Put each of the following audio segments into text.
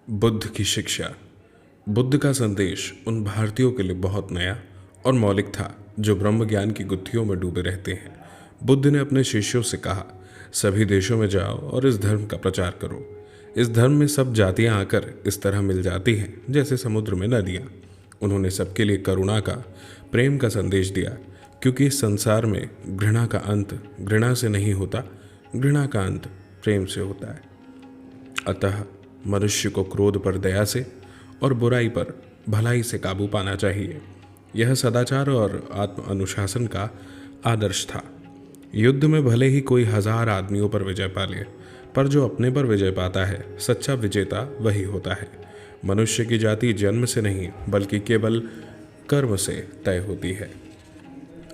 बुद्ध की शिक्षा। बुद्ध का संदेश उन भारतीयों के लिए बहुत नया और मौलिक था जो ब्रह्म ज्ञान की गुत्थियों में डूबे रहते हैं। बुद्ध ने अपने शिष्यों से कहा, सभी देशों में जाओ और इस धर्म का प्रचार करो। इस धर्म में सब जातियां आकर इस तरह मिल जाती हैं जैसे समुद्र में नदियां। उन्होंने सबके लिए करुणा का, प्रेम का संदेश दिया, क्योंकि इस संसार में घृणा का अंत घृणा से नहीं होता, घृणा का अंत प्रेम से होता है। अतः मनुष्य को क्रोध पर दया से और बुराई पर भलाई से काबू पाना चाहिए। यह सदाचार और आत्म अनुशासन का आदर्श था। युद्ध में भले ही कोई 1000 आदमियों पर विजय पा ले, पर जो अपने पर विजय पाता है, सच्चा विजेता वही होता है। मनुष्य की जाति जन्म से नहीं बल्कि केवल कर्म से तय होती है।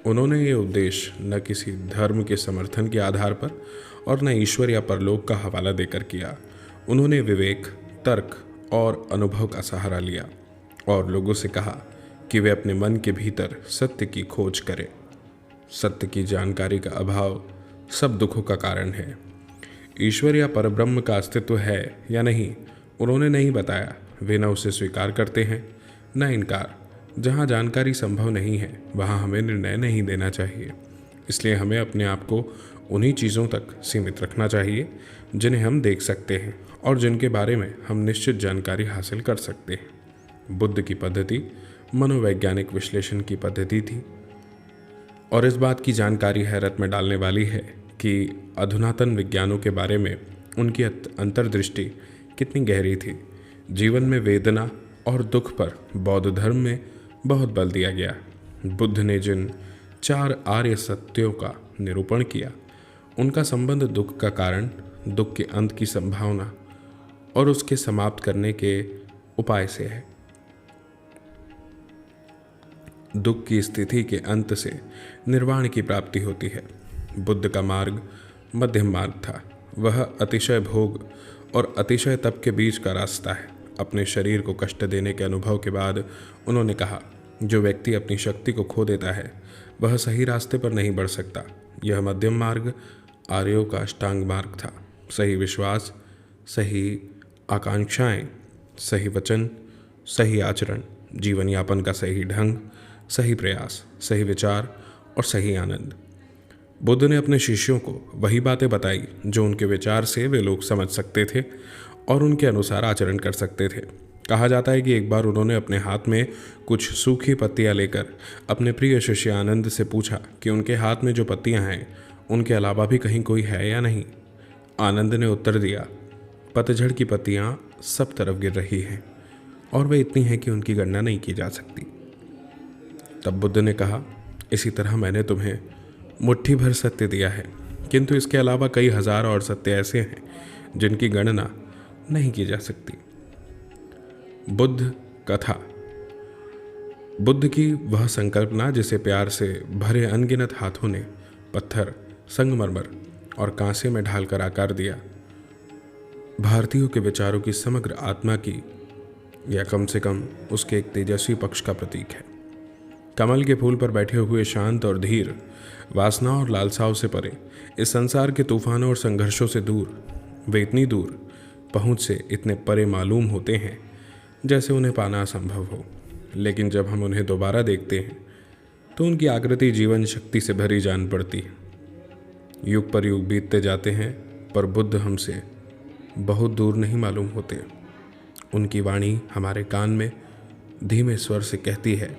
उन्होंने ये उपदेश न किसी धर्म के समर्थन के आधार पर और न ईश्वर या परलोक का हवाला देकर किया। उन्होंने विवेक, तर्क और अनुभव का सहारा लिया और लोगों से कहा कि वे अपने मन के भीतर सत्य की खोज करें। सत्य की जानकारी का अभाव सब दुखों का कारण है। ईश्वर या परब्रह्म का अस्तित्व है या नहीं, उन्होंने नहीं बताया। वे न उसे स्वीकार करते हैं न इनकार। जहाँ जानकारी संभव नहीं है वहाँ हमें निर्णय नहीं देना चाहिए। इसलिए हमें अपने आप को उन्हीं चीज़ों तक सीमित रखना चाहिए जिन्हें हम देख सकते हैं और जिनके बारे में हम निश्चित जानकारी हासिल कर सकते हैं। बुद्ध की पद्धति मनोवैज्ञानिक विश्लेषण की पद्धति थी और इस बात की जानकारी हैरत में डालने वाली है कि अधुनातन विज्ञानों के बारे में उनकी अंतर्दृष्टि कितनी गहरी थी। जीवन में वेदना और दुख पर बौद्ध धर्म में बहुत बल दिया गया। बुद्ध ने जिन 4 आर्य सत्यों का निरूपण किया, उनका संबंध दुख का कारण, दुख के अंत की संभावना और उसके समाप्त करने के उपाय से है। दुख की स्थिति के अंत से निर्वाण की प्राप्ति होती है। बुद्ध का मार्ग मध्यम मार्ग था। वह अतिशय भोग और अतिशय तप के बीच का रास्ता है। अपने शरीर को कष्ट देने के अनुभव के बाद उन्होंने कहा, जो व्यक्ति अपनी शक्ति को खो देता है वह सही रास्ते पर नहीं बढ़ सकता। यह मध्यम मार्ग आर्यों का अष्टांग मार्ग था। सही विश्वास, सही आकांक्षाएं, सही वचन, सही आचरण, जीवन यापन का सही ढंग, सही प्रयास, सही विचार और सही आनंद। बुद्ध ने अपने शिष्यों को वही बातें बताई जो उनके विचार से वे लोग समझ सकते थे और उनके अनुसार आचरण कर सकते थे। कहा जाता है कि एक बार उन्होंने अपने हाथ में कुछ सूखी पत्तियां लेकर अपने प्रिय शिष्य आनंद से पूछा कि उनके हाथ में जो पत्तियां हैं उनके अलावा भी कहीं कोई है या नहीं। आनंद ने उत्तर दिया, पतझड़ की पत्तियां सब तरफ गिर रही हैं और वे इतनी हैं कि उनकी गणना नहीं की जा सकती। तब बुद्ध ने कहा, इसी तरह मैंने तुम्हें मुट्ठी भर सत्य दिया है, किंतु इसके अलावा कई 1000 और सत्य ऐसे हैं जिनकी गणना नहीं की जा सकती। बुद्ध कथा। बुद्ध की वह संकल्पना जिसे प्यार से भरे अनगिनत हाथों ने पत्थर, संगमरमर और कांसे में ढालकर आकार दिया, भारतीयों के विचारों की समग्र आत्मा की या कम से कम उसके एक तेजस्वी पक्ष का प्रतीक है। कमल के फूल पर बैठे हुए शांत और धीर, वासना और लालसाओं से परे, इस संसार के तूफानों और संघर्षों से दूर, वे इतनी दूर पहुंच से इतने परे मालूम होते हैं जैसे उन्हें पाना असंभव हो। लेकिन जब हम उन्हें दोबारा देखते हैं तो उनकी आकृति जीवन शक्ति से भरी जान पड़ती है। युग पर युग बीतते जाते हैं पर बुद्ध हमसे बहुत दूर नहीं मालूम होते। उनकी वाणी हमारे कान में धीमे स्वर से कहती है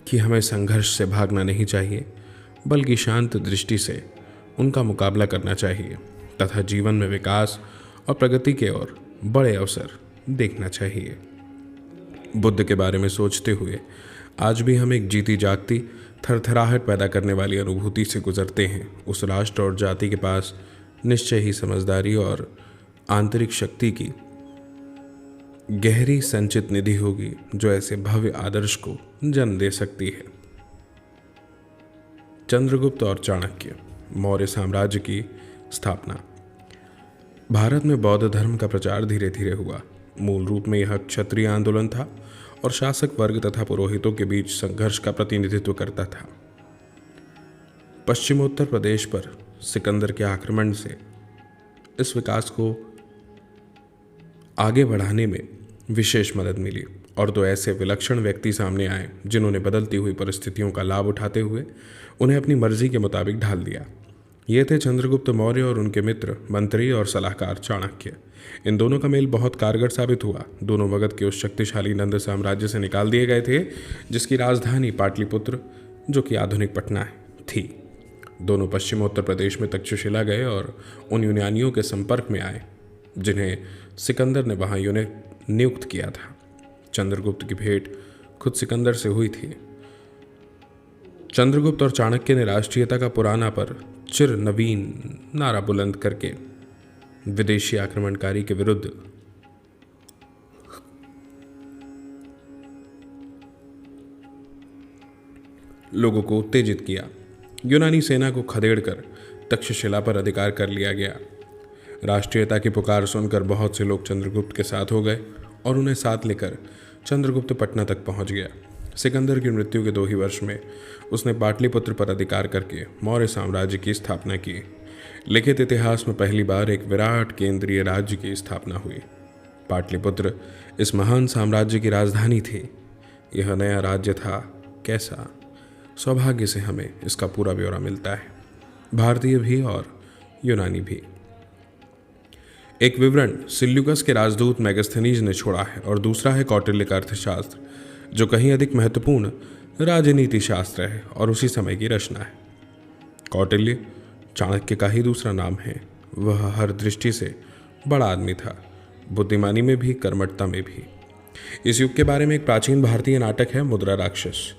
कि हमें संघर्ष से भागना नहीं चाहिए बल्कि शांत दृष्टि से उनका मुकाबला करना चाहिए तथा जीवन में विकास और प्रगति के ओर बड़े अवसर देखना चाहिए। बुद्ध के बारे में सोचते हुए आज भी हम एक जीती जागती थरथराहट पैदा करने वाली अनुभूति से गुजरते हैं। उस राष्ट्र और जाति के पास निश्चय ही समझदारी और आंतरिक शक्ति की गहरी संचित निधि होगी जो ऐसे भव्य आदर्श को जन्म दे सकती है। चंद्रगुप्त और चाणक्य। मौर्य साम्राज्य की स्थापना। भारत में बौद्ध धर्म का प्रचार धीरे धीरे हुआ। मूल रूप में यह क्षत्रिय आंदोलन था और शासक वर्ग तथा पुरोहितों के बीच संघर्ष का प्रतिनिधित्व करता था। पश्चिमोत्तर प्रदेश पर सिकंदर के आक्रमण से इस विकास को आगे बढ़ाने में विशेष मदद मिली और दो ऐसे विलक्षण व्यक्ति सामने आए जिन्होंने बदलती हुई परिस्थितियों का लाभ उठाते हुए उन्हें अपनी मर्जी के मुताबिक ढाल दिया। ये थे चंद्रगुप्त मौर्य और उनके मित्र, मंत्री और सलाहकार चाणक्य। इन दोनों का मेल बहुत कारगर साबित हुआ। दोनों मगध के उस शक्तिशाली नंद साम्राज्य से निकाल दिए गए थे जिसकी राजधानी पाटलिपुत्र, जो कि आधुनिक पटना थी। दोनों पश्चिमोत्तर प्रदेश में तक्षशिला गए और उन यूनानियों के संपर्क में आए जिन्हें सिकंदर ने वहां नियुक्त किया था। चंद्रगुप्त की भेंट खुद सिकंदर से हुई थी। चंद्रगुप्त और चाणक्य ने राष्ट्रीयता का पुराना पर चिर नवीन नारा बुलंद करके विदेशी आक्रमणकारी के विरुद्ध लोगों को उत्तेजित किया। यूनानी सेना को खदेड़कर तक्षशिला पर अधिकार कर लिया गया। राष्ट्रीयता की पुकार सुनकर बहुत से लोग चंद्रगुप्त के साथ हो गए और उन्हें साथ लेकर चंद्रगुप्त पटना तक पहुंच गया। सिकंदर की मृत्यु के 2 ही वर्ष में उसने पाटलिपुत्र पर अधिकार करके मौर्य साम्राज्य की स्थापना की। लिखित इतिहास में पहली बार एक विराट केंद्रीय राज्य की स्थापना हुई। पाटलिपुत्र इस महान साम्राज्य की राजधानी थी। यह नया राज्य था। कैसा सौभाग्य से हमें इसका पूरा ब्यौरा मिलता है, भारतीय भी और यूनानी भी। एक विवरण सिल्यूकस के राजदूत मेगास्थनीज ने छोड़ा है और दूसरा है कौटिल्य का अर्थशास्त्र, जो कहीं अधिक महत्वपूर्ण राजनीति शास्त्र है और उसी समय की रचना है। कौटिल्य चाणक्य का ही दूसरा नाम है। वह हर दृष्टि से बड़ा आदमी था, बुद्धिमानी में भी, कर्मठता में भी। इस युग के बारे में एक प्राचीन भारतीय नाटक है मुद्रा राक्षस।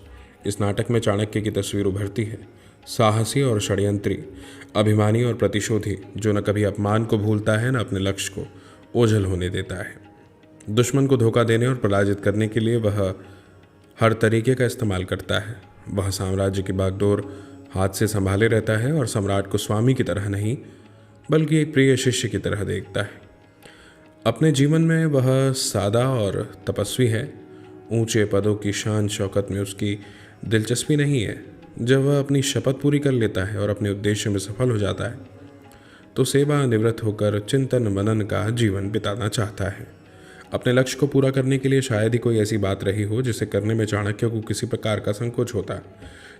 इस नाटक में चाणक्य की तस्वीर उभरती है, साहसी और षड्यंत्री, अभिमानी और प्रतिशोधी, जो न कभी अपमान को भूलता है न अपने लक्ष्य को ओझल होने देता है। दुश्मन को धोखा देने और पराजित करने के लिए वह हर तरीके का इस्तेमाल करता है। वह साम्राज्य की बागडोर हाथ से संभाले रहता है और सम्राट को स्वामी की तरह नहीं बल्कि एक प्रिय शिष्य की तरह देखता है। अपने जीवन में वह सादा और तपस्वी है। ऊंचे पदों की शान शौकत में उसकी दिलचस्पी नहीं है। जब वह अपनी शपथ पूरी कर लेता है और अपने उद्देश्य में सफल हो जाता है तो सेवानिवृत्त होकर चिंतन मनन का जीवन बिताना चाहता है। अपने लक्ष्य को पूरा करने के लिए शायद ही कोई ऐसी बात रही हो जिसे करने में चाणक्य को किसी प्रकार का संकोच होता।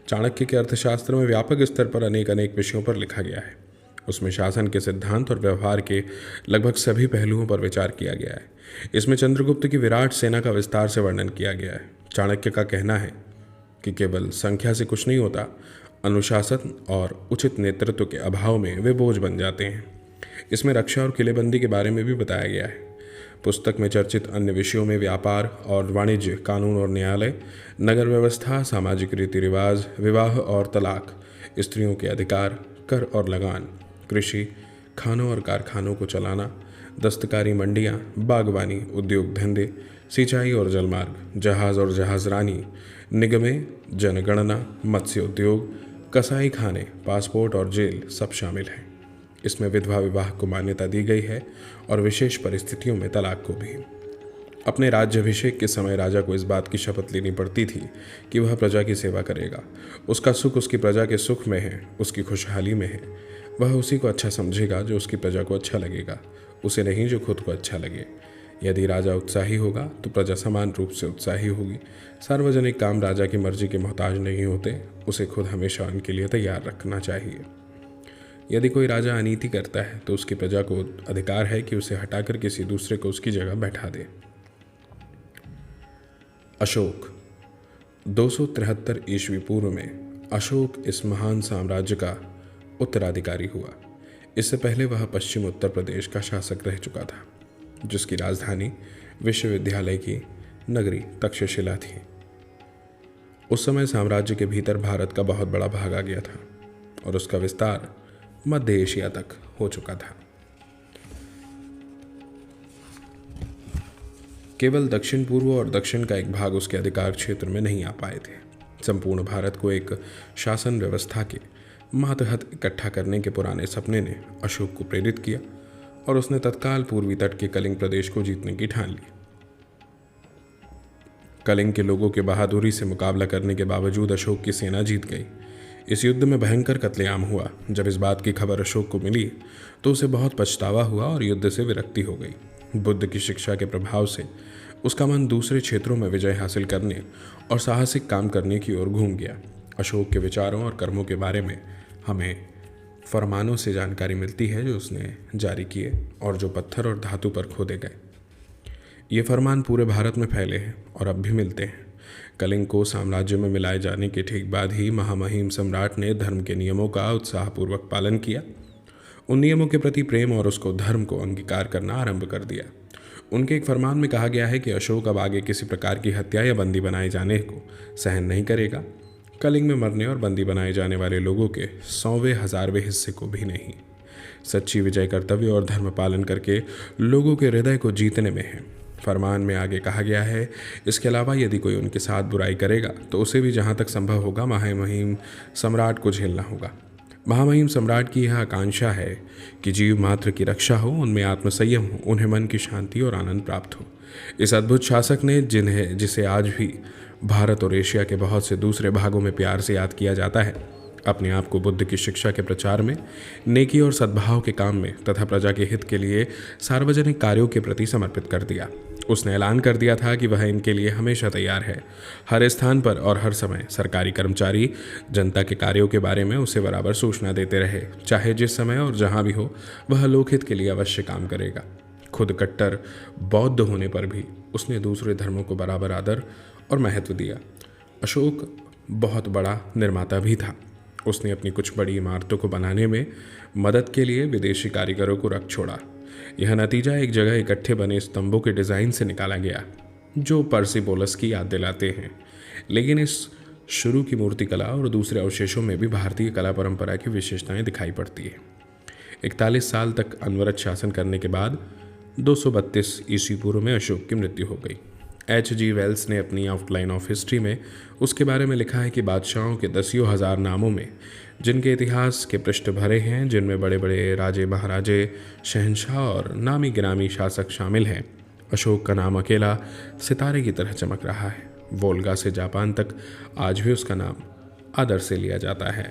चाणक्य के अर्थशास्त्र में व्यापक स्तर पर अनेक विषयों पर लिखा गया है। उसमें शासन के सिद्धांत और व्यवहार के लगभग सभी पहलुओं पर विचार किया गया है। इसमें चंद्रगुप्त की विराट सेना का विस्तार से वर्णन किया गया है। चाणक्य का कहना है कि केवल संख्या से कुछ नहीं होता, अनुशासन और उचित नेतृत्व के अभाव में वे बोझ बन जाते हैं। इसमें रक्षा और किलेबंदी के बारे में भी बताया गया है। पुस्तक में चर्चित अन्य विषयों में व्यापार और वाणिज्य, कानून और न्यायालय, नगर व्यवस्था, सामाजिक रीति रिवाज, विवाह और तलाक, स्त्रियों के अधिकार, कर और लगान, कृषि, खानों और कारखानों को चलाना, दस्तकारी मंडियाँ, बागवानी, उद्योग धंधे, सिंचाई और जलमार्ग, जहाज और जहाजरानी, निगमें, जनगणना, मत्स्य उद्योग, कसाई खाने, पासपोर्ट और जेल सब शामिल हैं। इसमें विधवा विवाह को मान्यता दी गई है और विशेष परिस्थितियों में तलाक को भी। अपने राज्याभिषेक के समय राजा को इस बात की शपथ लेनी पड़ती थी कि वह प्रजा की सेवा करेगा। उसका सुख उसकी प्रजा के सुख में है, उसकी खुशहाली में है। वह उसी को अच्छा समझेगा जो उसकी प्रजा को अच्छा लगेगा, उसे नहीं जो खुद को अच्छा लगे। यदि राजा उत्साही होगा तो प्रजा समान रूप से उत्साही होगी। सार्वजनिक काम राजा की मर्जी के मोहताज नहीं होते, उसे खुद हमेशा उनके लिए तैयार रखना चाहिए। यदि कोई राजा अनीति करता है तो उसकी प्रजा को अधिकार है कि उसे हटाकर किसी दूसरे को उसकी जगह बैठा दे। अशोक 273 ईस्वी पूर्व में अशोक इस महान साम्राज्य का उत्तराधिकारी हुआ। इससे पहले वह पश्चिम उत्तर प्रदेश का शासक रह चुका था, जिसकी राजधानी विश्वविद्यालय की नगरी तक्षशिला थी। उस समय साम्राज्य के भीतर भारत का बहुत बड़ा भाग आ गया था और उसका विस्तार मध्य एशिया तक हो चुका था। केवल दक्षिण पूर्व और दक्षिण का एक भाग उसके अधिकार क्षेत्र में नहीं आ पाए थे। संपूर्ण भारत को एक शासन व्यवस्था के मातहत इकट्ठा करने के पुराने सपने ने अशोक को प्रेरित किया और उसने तत्काल पूर्वी तट के कलिंग प्रदेश को जीतने की ठान ली। कलिंग के लोगों के बहादुरी से मुकाबला करने के बावजूद अशोक की सेना जीत गई। इस युद्ध में भयंकर कत्लेआम हुआ। जब इस बात की खबर अशोक को मिली तो उसे बहुत पछतावा हुआ और युद्ध से विरक्ति हो गई। बुद्ध की शिक्षा के प्रभाव से उसका मन दूसरे क्षेत्रों में विजय हासिल करने और साहसिक काम करने की ओर घूम गया। अशोक के विचारों और कर्मों के बारे में हमें फरमानों से जानकारी मिलती है जो उसने जारी किए और जो पत्थर और धातु पर खोदे गए। ये फरमान पूरे भारत में फैले हैं और अब भी मिलते हैं। कलिंग को साम्राज्य में मिलाए जाने के ठीक बाद ही महामहिम सम्राट ने धर्म के नियमों का उत्साहपूर्वक पालन किया, उन नियमों के प्रति प्रेम और उसको धर्म को अंगीकार करना आरंभ कर दिया। उनके एक फरमान में कहा गया है कि अशोक अब आगे किसी प्रकार की हत्या या बंदी बनाए जाने को सहन नहीं करेगा, कलिंग में मरने और बंदी बनाए जाने वाले लोगों के 100वें 1000वें हिस्से को भी नहीं। सच्ची विजय कर्तव्य और धर्म पालन करके लोगों के हृदय को जीतने में है। फरमान में आगे कहा गया है, इसके अलावा यदि कोई उनके साथ बुराई करेगा तो उसे भी जहाँ तक संभव होगा महामहिम सम्राट को झेलना होगा। महामहिम सम्राट की यह आकांक्षा है कि जीव मात्र की रक्षा हो, उनमें आत्मसंयम हो, उन्हें मन की शांति और आनंद प्राप्त हो। इस अद्भुत शासक ने जिसे आज भी भारत और एशिया के बहुत से दूसरे भागों में प्यार से याद किया जाता है, अपने आप को बुद्ध की शिक्षा के प्रचार में, नेकी और सद्भाव के काम में तथा प्रजा के हित के लिए सार्वजनिक कार्यों के प्रति समर्पित कर दिया। उसने ऐलान कर दिया था कि वह इनके लिए हमेशा तैयार है। हर स्थान पर और हर समय सरकारी कर्मचारी जनता के कार्यों के बारे में उसे बराबर सूचना देते रहे। चाहे जिस समय और जहाँ भी हो, वह लोकहित के लिए अवश्य काम करेगा। खुद कट्टर बौद्ध होने पर भी उसने दूसरे धर्मों को बराबर आदर और महत्व दिया। अशोक बहुत बड़ा निर्माता भी था। उसने अपनी कुछ बड़ी इमारतों को बनाने में मदद के लिए विदेशी कारीगरों को रख छोड़ा। यह नतीजा एक जगह इकट्ठे बने स्तंभों के डिज़ाइन से निकाला गया जो परसिपोलस की याद दिलाते हैं। लेकिन इस शुरू की मूर्तिकला और दूसरे अवशेषों में भी भारतीय कला परंपरा की विशेषताएं दिखाई पड़ती है। 41 साल तक अनवरत शासन करने के बाद 232 ईस्वी पूर्व में अशोक की मृत्यु हो गई। H.G. वेल्स ने अपनी आउटलाइन ऑफ हिस्ट्री में उसके बारे में लिखा है कि बादशाहों के दसियों हजार नामों में जिनके इतिहास के पृष्ठ भरे हैं, जिनमें बड़े बड़े राजे महाराजे, शहंशाह और नामी गिरामी शासक शामिल हैं, अशोक का नाम अकेला सितारे की तरह चमक रहा है। वोल्गा से जापान तक आज भी उसका नाम आदर से लिया जाता है।